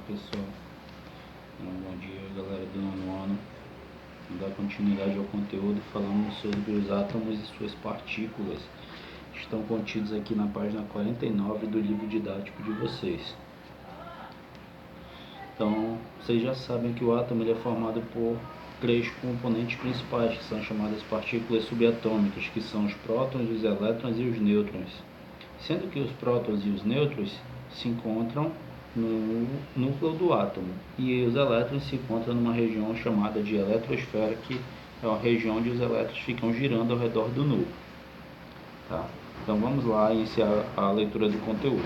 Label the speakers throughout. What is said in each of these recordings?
Speaker 1: pessoal, bom dia galera do nono ano. Vou dar continuidade ao conteúdo falando sobre os átomos e suas partículas. Estão contidos aqui na página 49 do livro didático de vocês. Então, vocês já sabem que o átomo ele é formado por três componentes principais, que são chamadas partículas subatômicas, que são os prótons, os elétrons e os nêutrons. Sendo que os prótons e os nêutrons se encontram no núcleo do átomo e os elétrons se encontram numa região chamada de eletrosfera, que é uma região onde os elétrons ficam girando ao redor do núcleo. Tá? Então vamos lá iniciar a leitura do conteúdo.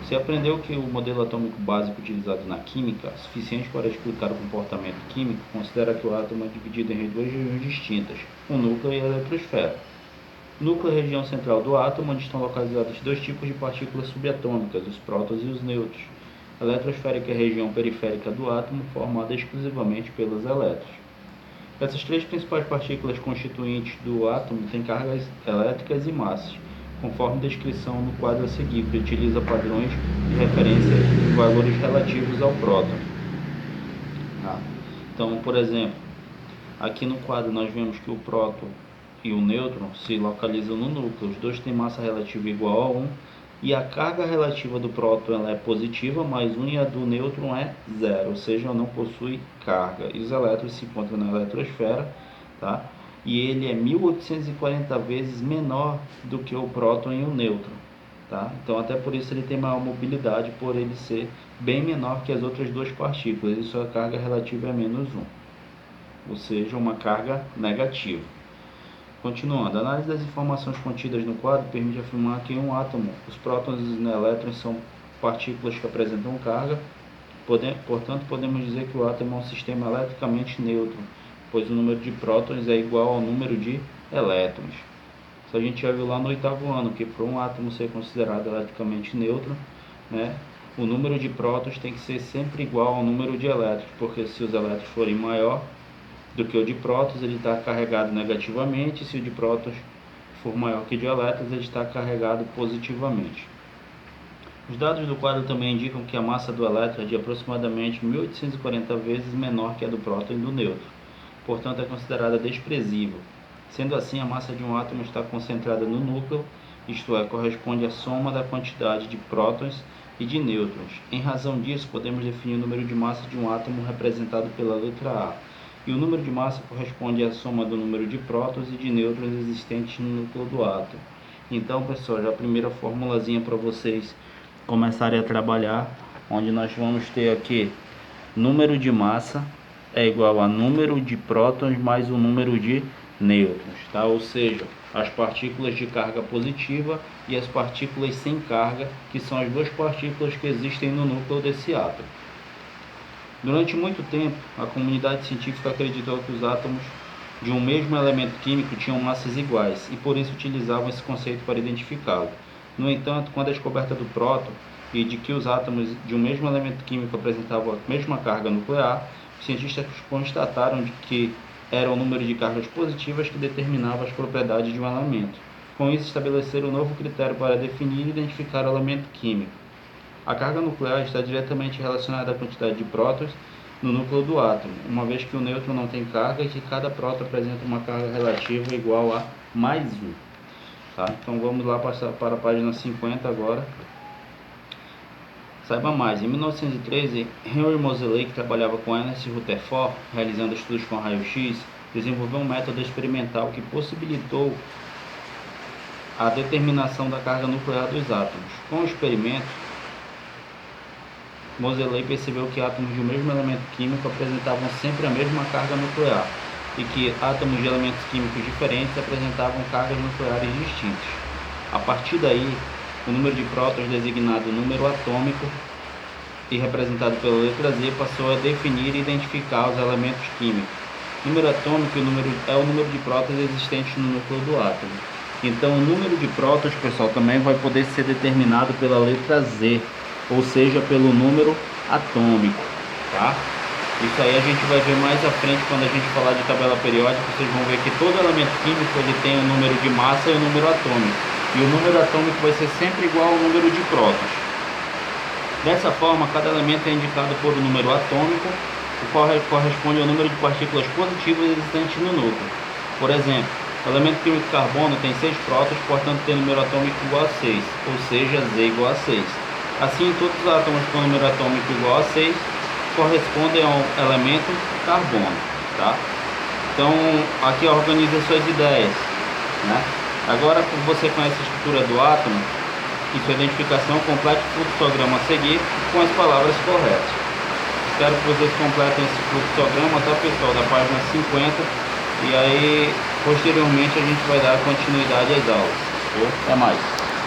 Speaker 1: Você aprendeu que o modelo atômico básico utilizado na química, suficiente para explicar o comportamento químico, considera que o átomo é dividido em duas regiões distintas, o núcleo e a eletrosfera. O núcleo é a região central do átomo, onde estão localizados dois tipos de partículas subatômicas, os prótons e os nêutrons. A eletrosférica é a região periférica do átomo, formada exclusivamente pelos elétrons. Essas três principais partículas constituintes do átomo têm cargas elétricas e massas, conforme descrição no quadro a seguir, que utiliza padrões de referência e valores relativos ao próton. Então, por exemplo, aqui no quadro nós vemos que o próton e o nêutron se localizam no núcleo. Os dois têm massa relativa igual a 1 e a carga relativa do próton ela é positiva, mais 1, e a do nêutron é 0, ou seja, não possui carga. E os elétrons se encontram na eletrosfera, tá? E ele é 1840 vezes menor do que o próton e o nêutron. Tá? Então, até por isso ele tem maior mobilidade, por ele ser bem menor que as outras duas partículas, e sua carga relativa é menos 1, ou seja, uma carga negativa. Continuando, a análise das informações contidas no quadro permite afirmar que em um átomo, os prótons e os elétrons são partículas que apresentam carga, portanto, podemos dizer que o átomo é um sistema eletricamente neutro, pois o número de prótons é igual ao número de elétrons. Isso a gente já viu lá no 8º ano, que para um átomo ser considerado eletricamente neutro, o número de prótons tem que ser sempre igual ao número de elétrons, porque se os elétrons forem maior do que o de prótons, ele está carregado negativamente, e se o de prótons for maior que o de elétrons, ele está carregado positivamente. Os dados do quadro também indicam que a massa do elétron é de aproximadamente 1840 vezes menor que a do próton e do nêutron, portanto é considerada desprezível. Sendo assim, a massa de um átomo está concentrada no núcleo, isto é, corresponde à soma da quantidade de prótons e de nêutrons. Em razão disso, podemos definir o número de massa de um átomo representado pela letra A, e o número de massa corresponde à soma do número de prótons e de nêutrons existentes no núcleo do átomo. Então, pessoal, já a primeira formulazinha para vocês começarem a trabalhar, onde nós vamos ter aqui número de massa é igual a número de prótons mais o número de nêutrons, tá? Ou seja, as partículas de carga positiva e as partículas sem carga, que são as duas partículas que existem no núcleo desse átomo. Durante muito tempo, a comunidade científica acreditou que os átomos de um mesmo elemento químico tinham massas iguais e por isso utilizavam esse conceito para identificá-lo. No entanto, com a descoberta do próton e de que os átomos de um mesmo elemento químico apresentavam a mesma carga nuclear, os cientistas constataram de que era o número de cargas positivas que determinava as propriedades de um elemento. Com isso, estabeleceram um novo critério para definir e identificar o elemento químico. A carga nuclear está diretamente relacionada à quantidade de prótons no núcleo do átomo, uma vez que o nêutron não tem carga e que cada próton apresenta uma carga relativa igual a mais 1. Tá? Então vamos lá passar para a página 50 agora. Saiba mais, em 1913, Henry Moseley, que trabalhava com Ernest Rutherford, realizando estudos com raio-x, desenvolveu um método experimental que possibilitou a determinação da carga nuclear dos átomos. Com o experimento, Moseley percebeu que átomos de um mesmo elemento químico apresentavam sempre a mesma carga nuclear e que átomos de elementos químicos diferentes apresentavam cargas nucleares distintas. A partir daí, o número de prótons designado número atômico e representado pela letra Z passou a definir e identificar os elementos químicos. O número atômico é o número de prótons existentes no núcleo do átomo. Então, o número de prótons, pessoal, também vai poder ser determinado pela letra Z, ou seja, pelo número atômico, tá? Isso aí a gente vai ver mais à frente quando a gente falar de tabela periódica. Vocês vão ver que todo elemento químico ele tem o número de massa e o número atômico, e o número atômico vai ser sempre igual ao número de prótons. Dessa forma, cada elemento é indicado por um número atômico, o qual corresponde ao número de partículas positivas existentes no núcleo. Por exemplo, o elemento químico carbono tem 6 prótons, portanto tem número atômico igual a 6, ou seja, Z igual a 6. Assim, todos os átomos com número atômico igual a 6 correspondem ao elemento carbono, tá? Então, aqui organiza suas ideias, né? Agora que você conhece a estrutura do átomo e sua identificação, complete o fluxograma a seguir com as palavras corretas. Espero que vocês completem esse fluxograma, tá, pessoal, da página 50, e aí posteriormente a gente vai dar continuidade às aulas. Até mais.